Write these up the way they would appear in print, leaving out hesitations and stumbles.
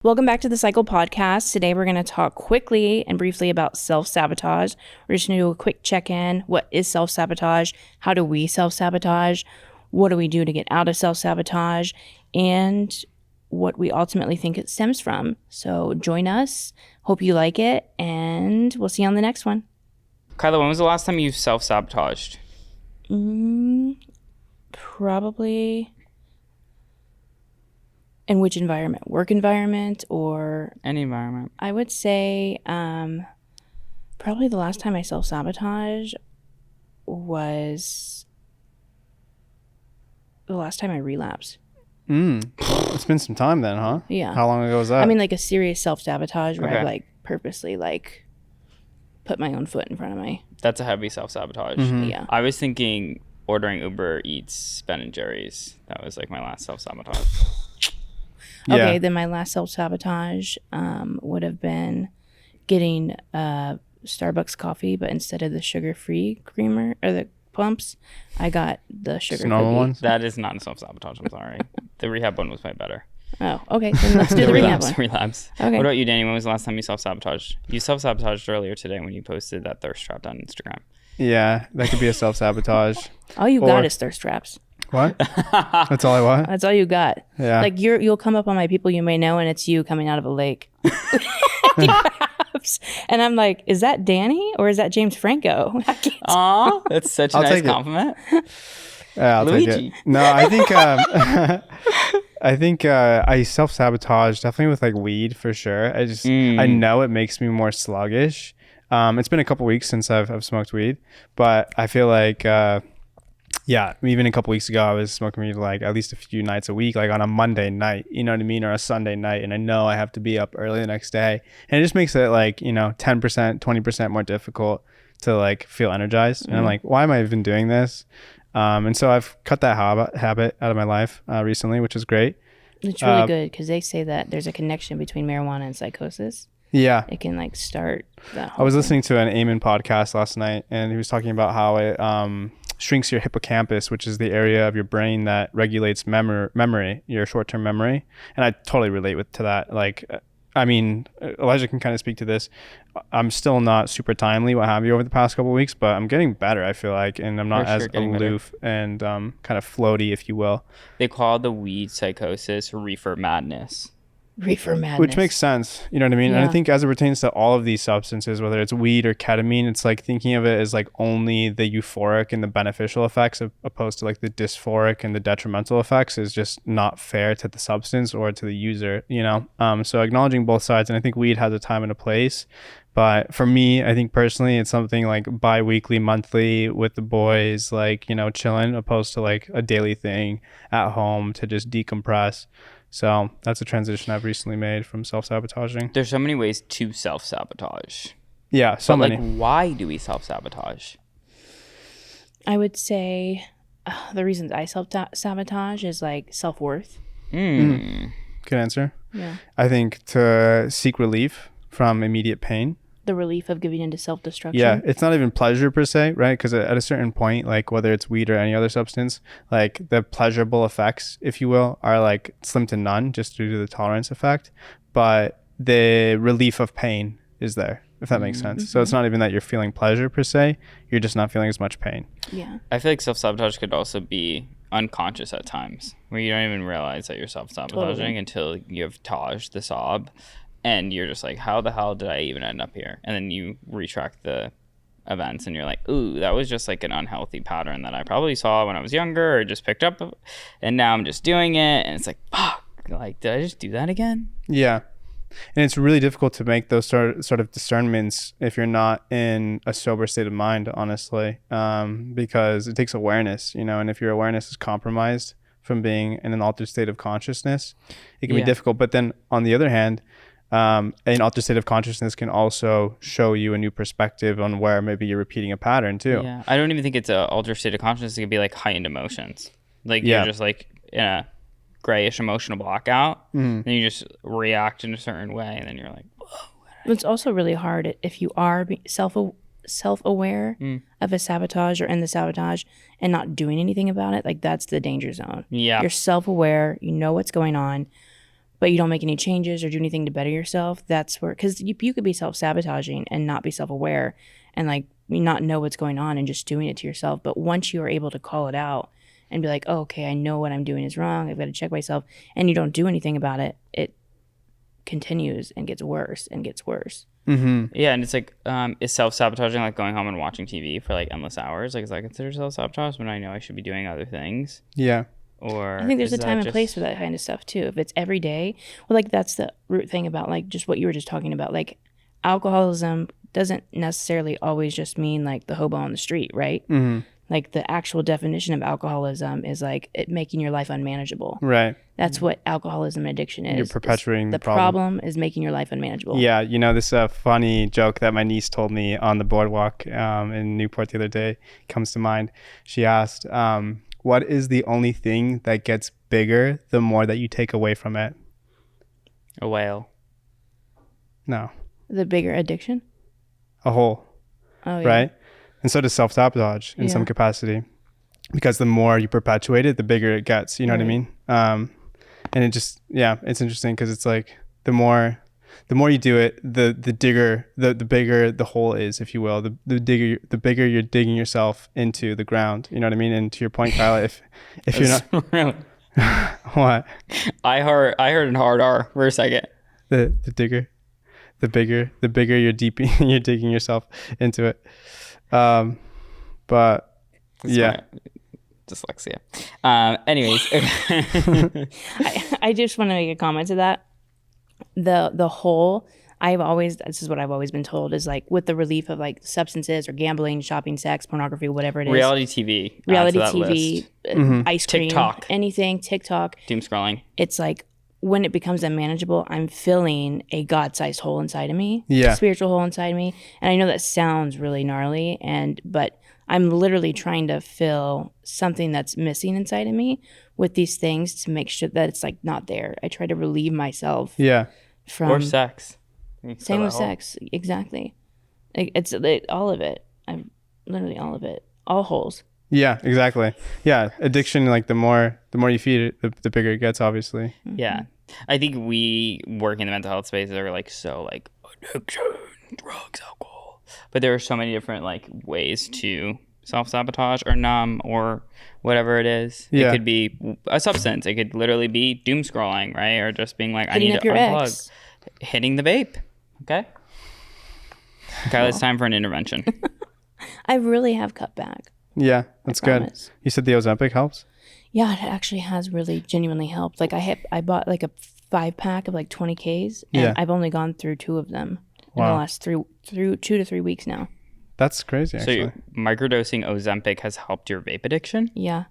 Welcome back to the Cycle Podcast. Today we're going to talk quickly and briefly about self-sabotage. We're just going to do a quick check-in. What is self-sabotage? How do we self-sabotage? What do we do to get out of self-sabotage? And what we ultimately think it stems from. So join us. Hope you like it. And we'll see you on the next one. Kyla, when was the last time you self-sabotaged? Probably... In which environment? Work environment or... Any environment. I would say probably the last time I self-sabotage was the last time I relapsed. It's been some time then, huh? Yeah. How long ago was that? I mean, like a serious self-sabotage where Okay. I like purposely like put my own foot in front of my... That's a heavy self-sabotage. Yeah. I was thinking ordering Uber Eats Ben & Jerry's. That was like my last self-sabotage. Yeah. Okay, then my last self-sabotage would have been getting Starbucks coffee, but instead of the sugar-free creamer or the pumps, I got the sugar normal cookie. ones? That is not a self-sabotage. I'm sorry. The rehab one was way better. Oh, okay. Then let's do the rehab one. Relapse. Okay. What about you, Danny? When was the last time you self-sabotaged? You self-sabotaged earlier today when you posted that thirst trap on Instagram. Yeah, that could be a self-sabotage. All you Or- got is thirst traps. What? That's all I want? That's all you got. Yeah. Like you'll come up on my people you may know, and it's you coming out of a lake. And I'm like, is that Danny or is that James Franco? I can't tell. Aw, that's such a I'll nice take it. compliment. Yeah, I'll take Luigi. it. No, I think I self-sabotage definitely with like weed for sure. I know it makes me more sluggish. It's been a couple weeks since I've smoked weed, but I feel like yeah, even a couple weeks ago I was smoking weed like at least a few nights a week, like on a Monday night, you know what I mean, or a Sunday night, and I know I have to be up early the next day, and it just makes it like 10%, 20% more difficult to like feel energized. And I'm like, why am I even doing this? And so I've cut that habit out of my life recently, which is great. It's really good because they say that there's a connection between marijuana and psychosis. Yeah. It can like start that I whole was thing. listening to an Eamon podcast last night, and he was talking about how it shrinks your hippocampus, which is the area of your brain that regulates memory, your short-term memory. And I totally relate to that. Like, I mean, Elijah can kind of speak to this. I'm still not super timely, what have you, over the past couple of weeks, but I'm getting better, I feel like, and I'm not For as sure, getting better. aloof and kind of floaty, if you will. They call the weed psychosis reefer madness. Reefer madness. Which makes sense, you know what I mean? And I Yeah. think as it pertains to all of these substances, whether it's weed or ketamine, it's like thinking of it as like only the euphoric and the beneficial effects opposed to like the dysphoric and the detrimental effects is just not fair to the substance or to the user, you know? So acknowledging both sides, and I think weed has a time and a place. But for me, I think personally, it's something like bi-weekly, monthly with the boys, like, chilling, opposed to like a daily thing at home to just decompress. So that's a transition I've recently made from self-sabotaging. There's so many ways to self-sabotage. Yeah, so But many. like, why do we self-sabotage? I would say the reasons I self-sabotage is like self-worth. Good answer. Yeah. I think to seek relief from immediate pain. The relief of giving into self-destruction. Yeah, it's not even pleasure per se, right? Because at a certain point, like whether it's weed or any other substance, like the pleasurable effects, if you will, are like slim to none just due to the tolerance effect. But the relief of pain is there, if that makes sense. So it's not even that you're feeling pleasure per se, you're just not feeling as much pain. Yeah. I feel like self-sabotage could also be unconscious at times, where you don't even realize that you're self-sabotaging Totally. until you've tajed the sob, and you're just like, how the hell did I even end up here? And then you retract the events, and you're like, ooh, that was just like an unhealthy pattern that I probably saw when I was younger or just picked up, and now I'm just doing it, and it's like, fuck, like, did I just do that again? Yeah. And it's really difficult to make those sort of discernments if you're not in a sober state of mind, honestly, because it takes awareness, and if your awareness is compromised from being in an altered state of consciousness, it can be difficult. But then on the other hand, an altered state of consciousness can also show you a new perspective on where maybe you're repeating a pattern too. Yeah, I don't even think it's an altered state of consciousness. It could be like heightened emotions. Like you're just like in a grayish emotional blackout, and you just react in a certain way, and then you're like, whoa. It's also really hard if you are self-aware of a sabotage or in the sabotage and not doing anything about it. Like that's the danger zone. Yeah. You're self-aware, you know what's going on, but you don't make any changes or do anything to better yourself, that's where, because you could be self-sabotaging and not be self-aware and like not know what's going on and just doing it to yourself. But once you are able to call it out and be like, oh, okay, I know what I'm doing is wrong, I've got to check myself, and you don't do anything about it, it continues and gets worse and gets worse. Yeah, and it's like, is self-sabotaging like going home and watching TV for like endless hours? Like, is that considered self-sabotage when I know I should be doing other things? Yeah. Or I think there's a time and place for that kind of stuff too. If it's every day, well, like that's the root thing about like just what you were just talking about. Like alcoholism doesn't necessarily always just mean like the hobo on the street, right? Like the actual definition of alcoholism is like it making your life unmanageable. Right. That's what alcoholism and addiction is. You're perpetuating the problem is making your life unmanageable. Yeah, you know, this funny joke that my niece told me on the boardwalk in Newport the other day comes to mind. She asked, what is the only thing that gets bigger the more that you take away from it? a whale. No. The bigger addiction? A hole. Oh, yeah. Right? And so does self-sabotage in some capacity. Because the more you perpetuate it, the bigger it gets. You know what I mean? And it just, it's interesting because it's like the more you do it, the bigger the hole is, if you will. The bigger you're digging yourself into the ground. You know what I mean? And to your point, Kyla, if you're not really what? I heard an hard R for a second. The bigger you're you're digging yourself into it. But That's yeah. Dyslexia. Anyways. I just want to make a comment to that. The whole, this is what I've always been told, is like with the relief of like substances or gambling, shopping, sex, pornography, whatever it is. Reality TV. Reality TV, ice cream, TikTok. anything, TikTok. Doom scrolling. It's like when it becomes unmanageable, I'm filling a God-sized hole inside of me, Yeah. a spiritual hole inside of me. And I know that sounds really gnarly, but I'm literally trying to fill something that's missing inside of me with these things to make sure that it's like not there. I try to relieve myself from Or sex. Same with sex, exactly. It's all of it. I'm literally all of it, all holes. Yeah, exactly. Yeah, addiction, like the more you feed it, the bigger it gets, obviously. Yeah. I think we work in the mental health space that are like so like addiction, drugs, alcohol. But there are so many different like ways to self-sabotage or numb or whatever it is. Yeah. It could be a substance. It could literally be doom scrolling, right? Or just being like, Hitting I need up to your unplug. ex. Hitting the vape. Okay. Kyla, it's time for an intervention. I really have cut back. Yeah, that's good. Promise. You said the Ozempic helps? Yeah, it actually has really genuinely helped. Like I bought like a 5-pack of like 20 Ks, and I've only gone through 2 of them in the last 2 to 3 weeks now. That's crazy, actually. So microdosing Ozempic has helped your vape addiction? Yeah.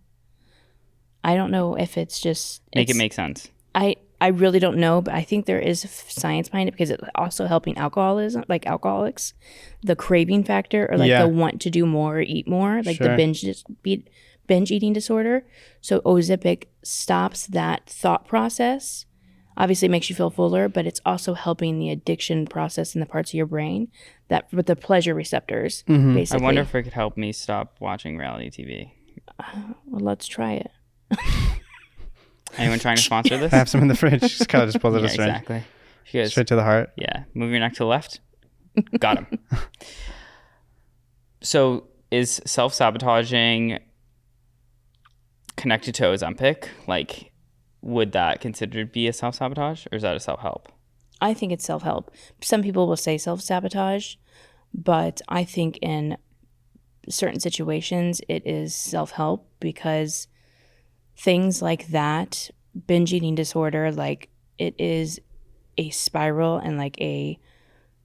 I don't know if it's just... Make it make sense. I really don't know, but I think there is science behind it because it's also helping alcoholism, like alcoholics, the craving factor or like the want to do more or eat more, like the binge eating disorder. So Ozempic stops that thought process. Obviously it makes you feel fuller, but it's also helping the addiction process in the parts of your brain that with the pleasure receptors, basically. I wonder if it could help me stop watching reality TV. Well, let's try it. Anyone trying to sponsor this? I have some in the fridge. Just kind of just pull it straight. Exactly. You guys, Straight to the heart. yeah. Move your neck to the left. Got him. So is self-sabotaging connected to Ozempic? Like, would that considered be a self-sabotage or is that a self-help? I think it's self-help. Some people will say self-sabotage, but I think in certain situations it is self-help because things like that, binge eating disorder, like it is a spiral and like a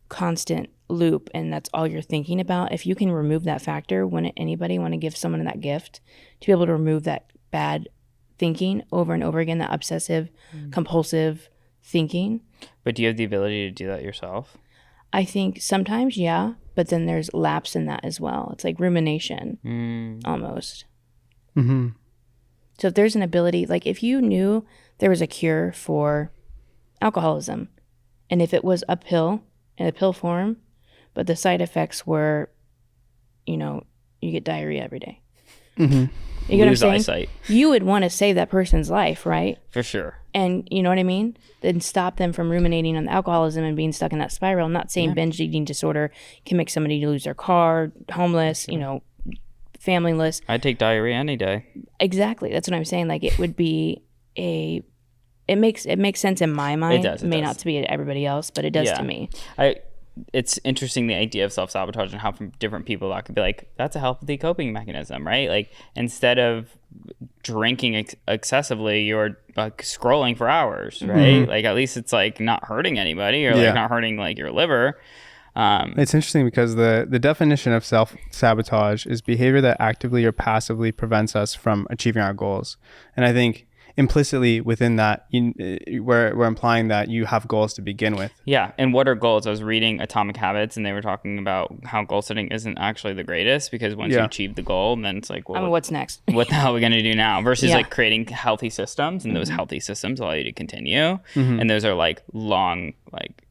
constant loop, and that's all you're thinking about. If you can remove that factor, wouldn't anybody want to give someone that gift to be able to remove that bad thinking over and over again, that obsessive, compulsive thinking? But do you have the ability to do that yourself? I think sometimes, yeah, but then there's lapse in that as well. It's like rumination, almost. Mm-hmm. So if there's an ability, like if you knew there was a cure for alcoholism, and if it was a pill in a pill form, but the side effects were, you get diarrhea every day. Mm-hmm. You get Lose what I'm saying? eyesight. You would want to save that person's life, right? For sure. and you know what I mean? Then stop them from ruminating on the alcoholism and being stuck in that spiral. I'm not saying binge eating disorder can make somebody lose their car, homeless, you know, familyless. I'd take diarrhea any day. Exactly. That's what I'm saying. Like it would be it makes sense in my mind. It may not to be everybody else, but it does to me. It's interesting, the idea of self-sabotage and how from different people that could be like, that's a healthy coping mechanism, right? Like instead of drinking excessively, you're like scrolling for hours, right? Like at least it's like not hurting anybody or like not hurting like your liver. It's interesting because the definition of self-sabotage is behavior that actively or passively prevents us from achieving our goals. And I think implicitly within that, we're implying that you have goals to begin with. Yeah. And what are goals? I was reading Atomic Habits and they were talking about how goal setting isn't actually the greatest, because once you achieve the goal, then it's like, well, I mean, what's next? What the hell are we going to do now? Versus like creating healthy systems, and those healthy systems allow you to continue. And those are like long, like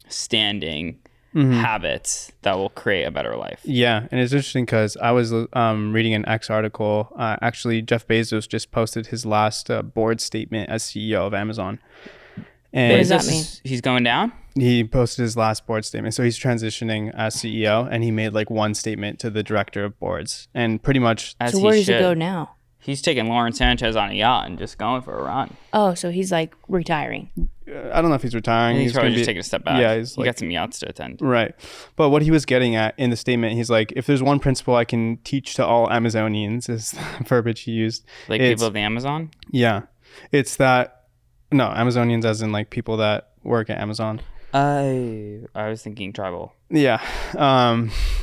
standing habits that will create a better life. Yeah, and it's interesting because I was reading an X article. Actually, Jeff Bezos just posted his last board statement as CEO of Amazon. And what does that mean? He's going down? He posted his last board statement. So he's transitioning as CEO, and he made like one statement to the director of boards. And pretty much... So where does it go now? He's taking Lauren Sanchez on a yacht and just going for a run. Oh, so he's like retiring. I don't know if he's retiring. He's probably just taking a step back. Yeah, he got some yachts to attend. Right. But what he was getting at in the statement, he's like, if there's one principle I can teach to all Amazonians, is the verbiage he used. Like people of the Amazon? Yeah. It's that, no, Amazonians as in like people that work at Amazon. I was thinking tribal. Yeah.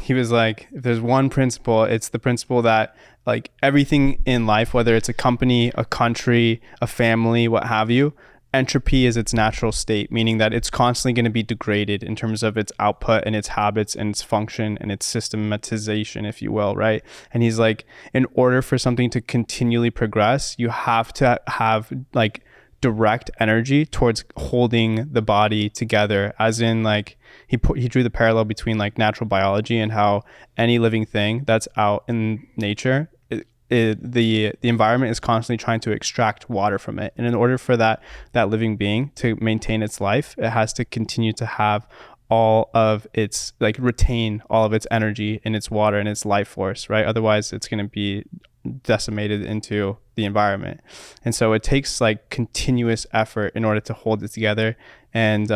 He was like, if there's one principle, it's the principle that like everything in life, whether it's a company, a country, a family, what have you, entropy is its natural state, meaning that it's constantly going to be degraded in terms of its output and its habits and its function and its systematization, if you will, right? And he's like, in order for something to continually progress, you have to have like direct energy towards holding the body together, as in like he drew the parallel between like natural biology and how any living thing that's out in nature, the environment is constantly trying to extract water from it, and in order for that living being to maintain its life, it has to continue to have all of its like retain all of its energy and its water and its life force, right? Otherwise it's going to be decimated into the environment. And so it takes like continuous effort in order to hold it together. And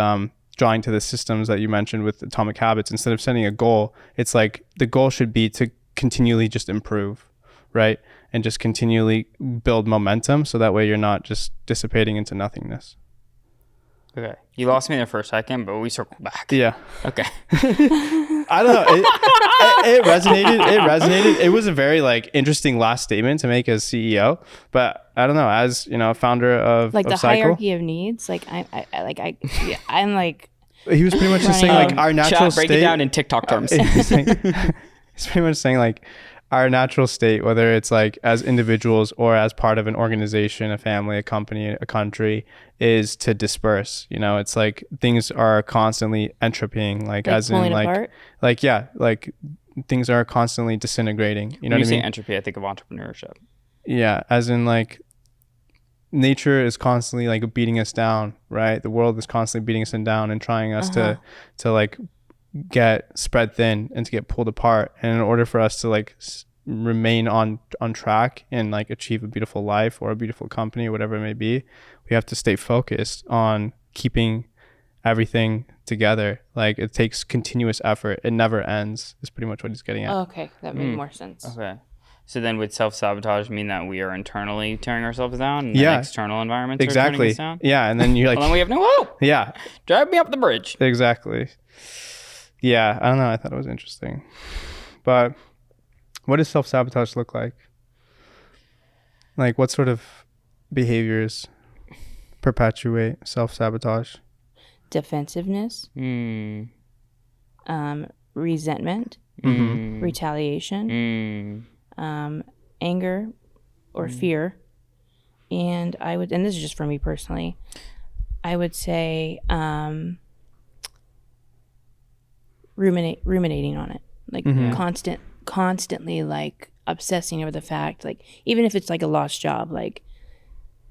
drawing to the systems that you mentioned with Atomic Habits, instead of setting a goal, it's like the goal should be to continually just improve, right? And just continually build momentum, so that way you're not just dissipating into nothingness. Okay. You lost me there for a second, but we circled back. Yeah. Okay. I don't know. It resonated. It was a very like interesting last statement to make as CEO, but I don't know, as you know, founder of like the Cycle, hierarchy of needs. Like I'm like. He was pretty much just saying like our natural state. Break it down in TikTok terms. He's pretty much saying like our natural state, whether it's like as individuals or as part of an organization, a family, a company, a country, is to disperse. You know, it's like things are constantly entropying, like as in like apart? Like yeah, like things are constantly disintegrating. You know when what I mean? Say entropy, I think of entrepreneurship. Yeah, as in like nature is constantly like beating us down, right? The world is constantly beating us down and trying us to like get spread thin and to get pulled apart. And in order for us to like remain on track and like achieve a beautiful life or a beautiful company or whatever it may be, we have to stay focused on keeping everything together. Like it takes continuous effort. It never ends is pretty much what he's getting at. Oh, okay, that made more sense. Okay. So then would self-sabotage mean that we are internally tearing ourselves down and the external environments are turning us down? Yeah, and then you're like... well, then we have no hope. Yeah. Drive me up the bridge. Exactly. Yeah, I don't know. I thought it was interesting. But what does self-sabotage look like? Like what sort of behaviors perpetuate self-sabotage? Defensiveness. Resentment. Retaliation. Anger or fear. And and this is just for me personally, I would say ruminating on it, like constantly like obsessing over the fact, like even if it's like a lost job, like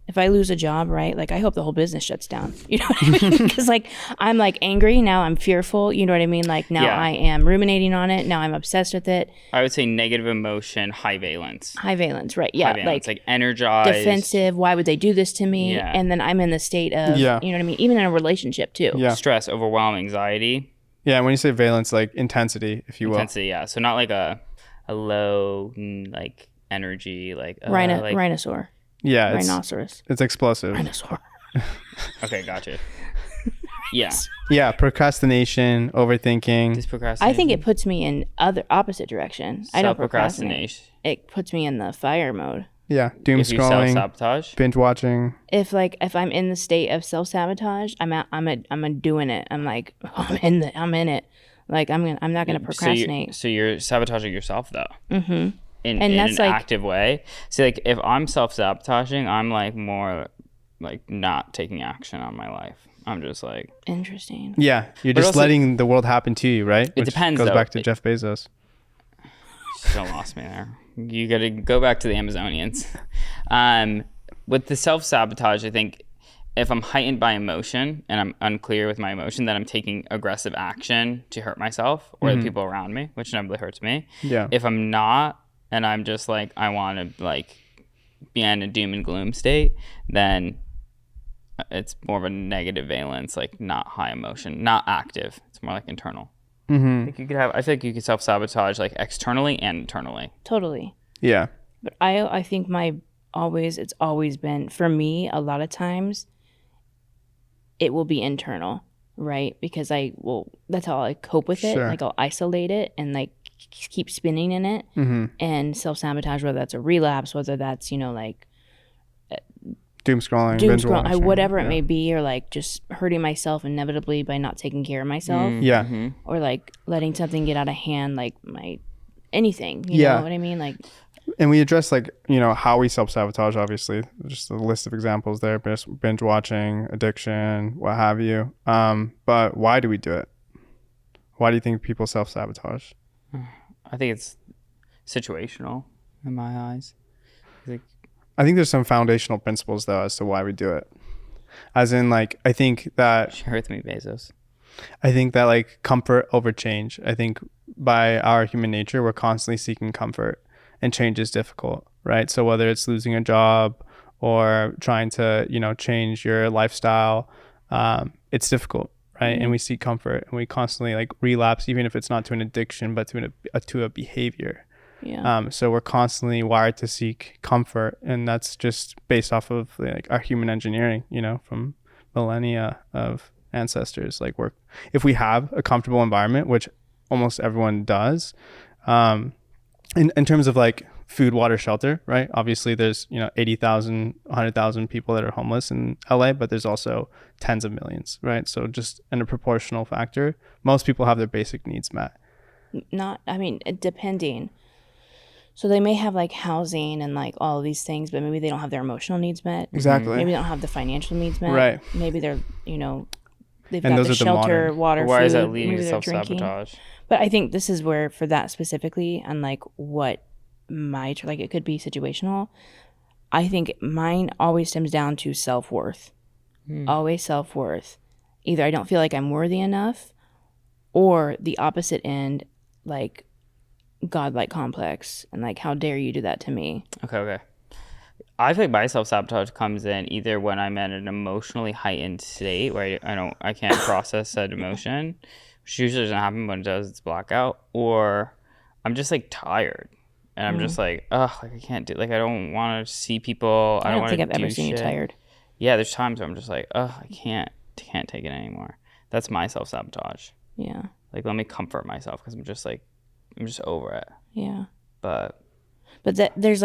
if I lose a job, right, like I hope the whole business shuts down. You know what I mean? Because like I'm like angry now, I'm fearful. You know what I mean? Like now I am ruminating on it. Now I'm obsessed with it. I would say negative emotion, high valence. High valence, right? Yeah, High valence, like energized, defensive. Why would they do this to me? Yeah. And then I'm in the state of, Yeah. you know what I mean? Even in a relationship too. Yeah. stress, overwhelm, anxiety. Yeah, when you say valence, like intensity, if you will. Intensity, yeah. So not like a low like energy, like Rhinosaur. Yeah, Rhinoceros. it's explosive. Rhinosaur. Okay, gotcha. Yeah. Yeah, procrastination, overthinking. Just procrastination. I think it puts me in opposite direction. I don't procrastinate. Self-procrastination. It puts me in the fire mode. Yeah, doom If you scrolling, self-sabotage. binge watching. If I'm in the state of self-sabotage, I'm doing it. I'm like, I'm in it. Like I'm not gonna procrastinate. So you're sabotaging yourself though. Mm-hmm. In that's an like, active way. So like if I'm self-sabotaging, I'm like more like not taking action on my life. I'm just like interesting. Yeah, you're But just also- letting the world happen to you, right? It depends, Goes though. back to Jeff Bezos. still lost me there. You got to go back to the Amazonians. With the self-sabotage, I think if I'm heightened by emotion and I'm unclear with my emotion, then I'm taking aggressive action to hurt myself or the people around me, which inevitably hurts me. Yeah. If I'm not, and I'm just like, I want to like be in a doom and gloom state, then it's more of a negative valence, like not high emotion, not active. It's more like internal. I feel like you could self-sabotage like externally and internally. Totally. Yeah. But I think it's always been, for me, a lot of times it will be internal, right? Because that's how I cope with it. Sure. Like I'll isolate it and like keep spinning in it and self-sabotage, whether that's a relapse, whether that's, like Doom scrolling, doom binge scroll, watching. whatever it may be, or like just hurting myself inevitably by not taking care of myself, Yeah. or like letting something get out of hand, like anything. You Yeah. know what I mean? Like, And we address like, how we self-sabotage, obviously. Just a list of examples there, binge watching, addiction, what have you. But why do we do it? Why do you think people self-sabotage? I think it's situational in my eyes. Like, I think there's some foundational principles though as to why we do it. As in like, I think that share with me, Bezos. like comfort over change. I think by our human nature, we're constantly seeking comfort and change is difficult, right? So whether it's losing a job or trying to, change your lifestyle, it's difficult, right? And we seek comfort and we constantly like relapse, even if it's not to an addiction, but to a behavior. yeah. So we're constantly wired to seek comfort, and that's just based off of like our human engineering, from millennia of ancestors. Like if we have a comfortable environment, which almost everyone does, in terms of like food, water, shelter, right? Obviously there's, 80,000, 100,000 people that are homeless in LA, but there's also tens of millions, right? So just in a proportional factor, most people have their basic needs met. Depending. So they may have like housing and like all of these things, but maybe they don't have their emotional needs met. Exactly. Maybe they don't have the financial needs met. Right. Maybe they're, they've And got those the are the shelter, modern- water, Why food. is that leading maybe to they're drinking. self-sabotage? But I think this is where, for that specifically, and like what like it could be situational. I think mine always stems down to self-worth. Always self-worth. Either I don't feel like I'm worthy enough, or the opposite end, like godlike complex, and like how dare you do that to me. Okay. I feel like my self-sabotage comes in either when I'm in an emotionally heightened state where I can't process that emotion, which usually doesn't happen. When it does, it's blackout, or I'm just like tired and I'm just like, like I can't do, like I don't want to see people. I don't think I've do ever seen you shit. tired. Yeah, there's times where I'm just like, I can't take it anymore. That's my self-sabotage. Yeah. Like, let me comfort myself because I'm just over it. Yeah. But there's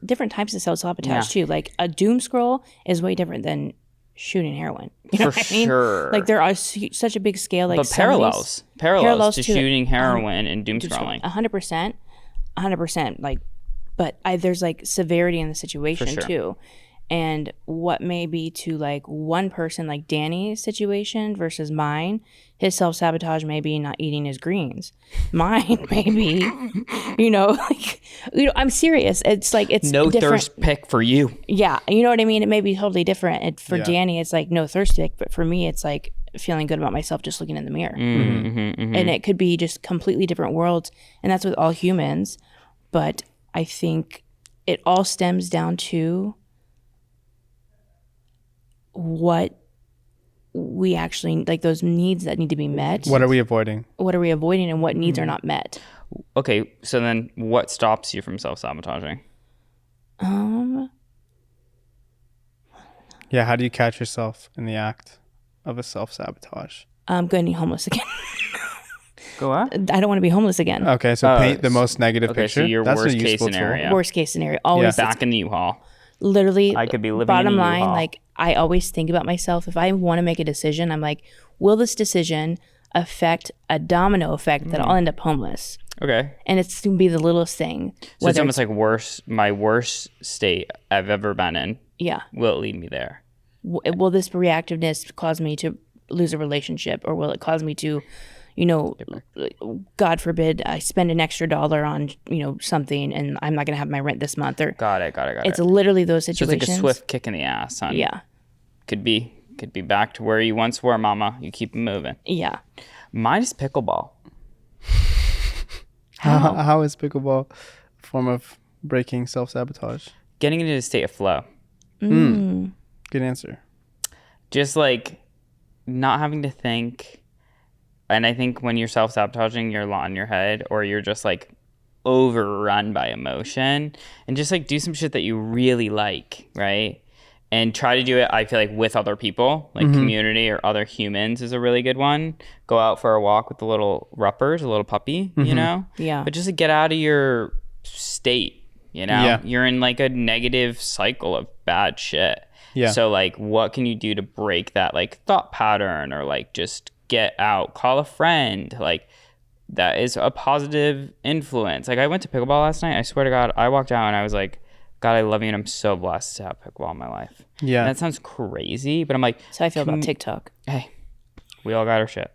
different types of self-sabotage too. Like a doom scroll is way different than shooting heroin. You know for what I mean? sure. Like there are such a big scale. Like but parallels Parallels to to shooting heroin and doom scrolling. 100%. Like, but there's like severity in the situation For sure. too. And what may be to like one person, like Danny's situation versus mine, his self-sabotage may be not eating his greens. Mine may be, I'm serious. It's like, it's no different. thirst pick for you. Yeah. You know what I mean? It may be totally different. And for Yeah. Danny, it's like no thirst pick. But for me, it's like feeling good about myself just looking in the mirror. And it could be just completely different worlds. And that's with all humans. But I think it all stems down to what we actually, like those needs that need to be met. What are we avoiding? What are we avoiding and what needs are not met? Okay, so then what stops you from self-sabotaging? Yeah, how do you catch yourself in the act of a self-sabotage? Getting homeless again. Go on. I don't want to be homeless again. Okay, so paint the most negative Okay, picture. so your That's a worst case useful tool. scenario. Worst case scenario. Always Back in the U-Haul. literally I could be living bottom in a line, U-Haul. like I always think about myself. If I want to make a decision, I'm like, will this decision affect a domino effect that I'll end up homeless? Okay. And it's going to be the littlest thing. So it's almost like my worst state I've ever been in. Yeah. Will it lead me there? Will this reactiveness cause me to lose a relationship, or will it cause me to, God forbid, I spend an extra $1 on, something and I'm not going to have my rent this month? Or Got it. it's literally those So it's situations. like a swift kick in the ass, huh? Yeah. Could be back to where you once were, mama. You keep it moving. Yeah. Mine is pickleball. How is pickleball a form of breaking self-sabotage? Getting into a state of flow. Good answer. Just like not having to think. And I think when you're self-sabotaging, you're a lot in your head, or you're just like overrun by emotion, and just like do some shit that you really like, right? And try to do it, I feel like, with other people, like community or other humans is a really good one. Go out for a walk with the little ruppers, a little puppy, Yeah. But just to get out of your state, Yeah. You're in like a negative cycle of bad shit. Yeah. So like, what can you do to break that like thought pattern, or like just get out, call a friend, like that is a positive influence. Like I went to pickleball last night. I swear to God, I walked out and I was like, God, I love you, and I'm so blessed to have pickleball in my life. Yeah. And that sounds crazy, but I'm like, So I feel about TikTok. hey, we all got our shit.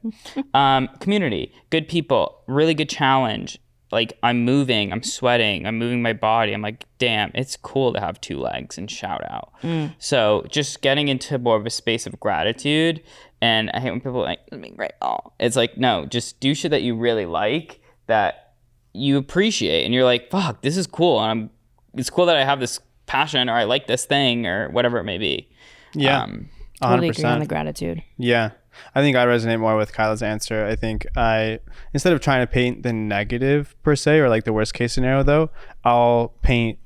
Community, good people, really good challenge. Like I'm moving, I'm sweating, I'm moving my body. I'm like, damn, it's cool to have 2 legs and shout out. So just getting into more of a space of gratitude. And I hate when people are like, let me write all. It's like, no, just do shit that you really like, that you appreciate. And you're like, fuck, this is cool. And it's cool that I have this passion, or I like this thing, or whatever it may be. Yeah. Totally agree on 100%. the gratitude. Yeah. I think I resonate more with Kyla's answer. I think instead of trying to paint the negative per se, or like the worst case scenario though, I'll paint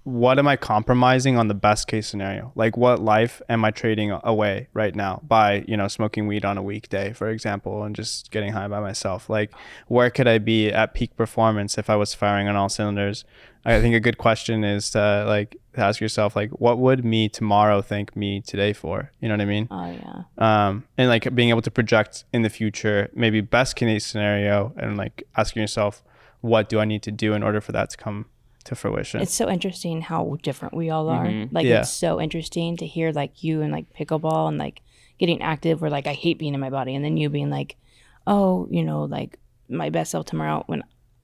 what am I compromising on the best case scenario? Like what life am I trading away right now by, smoking weed on a weekday, for example, and just getting high by myself? Like where could I be at peak performance if I was firing on all cylinders? I think a good question is to ask yourself, like, what would me tomorrow thank me today for? You know what I mean? Oh, yeah. And like being able to project in the future, maybe best case scenario, and like asking yourself, what do I need to do in order for that to come to fruition? It's so interesting how different we all are. Like, Yeah. it's so interesting to hear like you and like pickleball and like getting active, where like I hate being in my body, and then you being like, oh, like my best self tomorrow when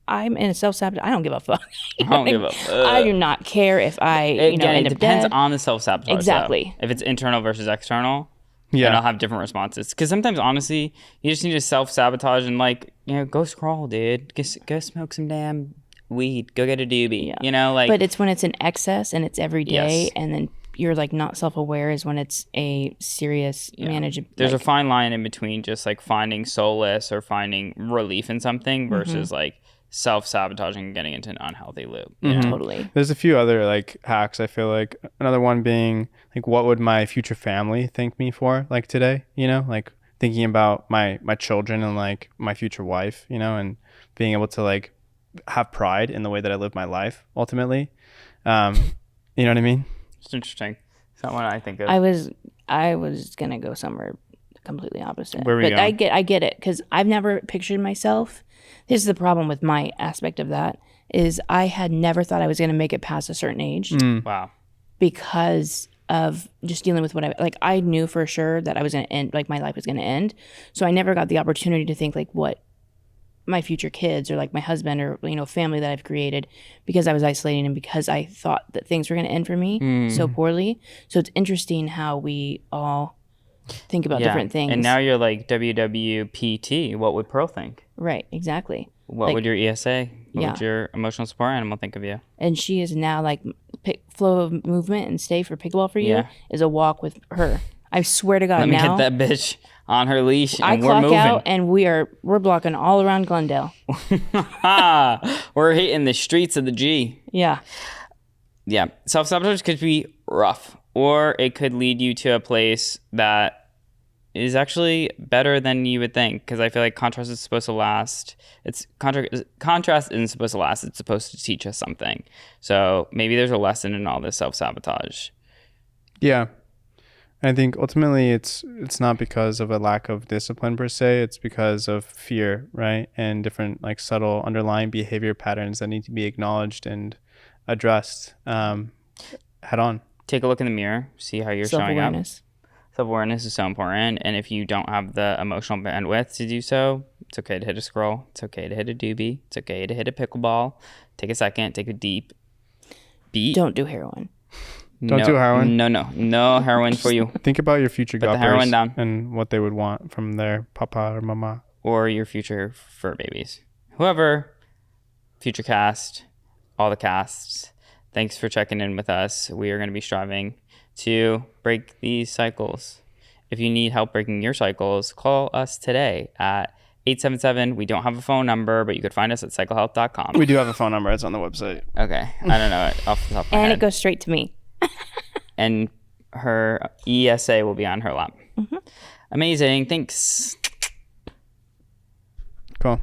I'm in a self-sabotage. I don't give a fuck. I don't give a fuck. I do not care if I, Again, end it up depends dead. on the self-sabotage. Exactly. Though. If it's internal versus external, Yeah. then I'll have different responses. Because sometimes, honestly, you just need to self-sabotage and go scroll, dude. Go smoke some damn weed. Go get a doobie. Yeah. But it's when it's in excess and it's every day, Yes. and then you're like not self-aware is when it's a serious manageable. There's a fine line in between just like finding solace or finding relief in something versus like self-sabotaging and getting into an unhealthy loop. Totally. There's a few other like hacks. I feel like another one being like, what would my future family thank me for like today? Like thinking about my children and like my future wife, and being able to like have pride in the way that I live my life ultimately. You know what I mean? It's interesting. It's not what I think of. I was gonna go somewhere completely opposite. Where were you but going? I get it, because I've never pictured myself. This is the problem with my aspect of that, is I had never thought I was gonna make it past a certain age, Wow. because of just dealing with what I knew for sure that I was going to end, like my life was going to end. So I never got the opportunity to think like what my future kids or like my husband or, family that I've created, because I was isolating and because I thought that things were going to end for me so poorly. So it's interesting how we all think about different things. And now you're like WWPT. What would Pearl think? Right, exactly. What would your ESA? What would Yeah. your emotional support animal think of you? And she is now like flow of movement and stay for pickleball for you Yeah. is a walk with her. I swear to God, Let me now get that bitch on her leash and I we're clock moving. out and we're blocking all around Glendale. We're hitting the streets of the G. Yeah. Yeah. Self-sabotage could be rough, or it could lead you to a place that is actually better than you would think, because I feel like contrast is supposed to last. Contrast isn't supposed to last. It's supposed to teach us something. So maybe there's a lesson in all this self-sabotage. Yeah. I think ultimately it's not because of a lack of discipline per se. It's because of fear, right? And different like subtle underlying behavior patterns that need to be acknowledged and addressed head on. Take a look in the mirror. See how you're showing up. Self-awareness. Self-awareness is so important, and if you don't have the emotional bandwidth to do so, it's okay to hit a scroll. It's okay to hit a doobie. It's okay to hit a pickleball. Take a second. Take a deep beat. Don't do heroin. Don't do heroin. No heroin for you. Think about your future Put the heroin goppers down. and what they would want from their papa or mama. Or your future fur babies. Whoever, future cast, all the casts, thanks for checking in with us. We are going to be striving to break these cycles. If you need help breaking your cycles, call us today at 877. We don't have a phone number, but you could find us at cyclehealth.com. We do have a phone number. It's on the website. Okay. I don't know it off the top of my And head. it goes straight to me. And her ESA will be on her lap. Mm-hmm. Amazing. Thanks. Cool.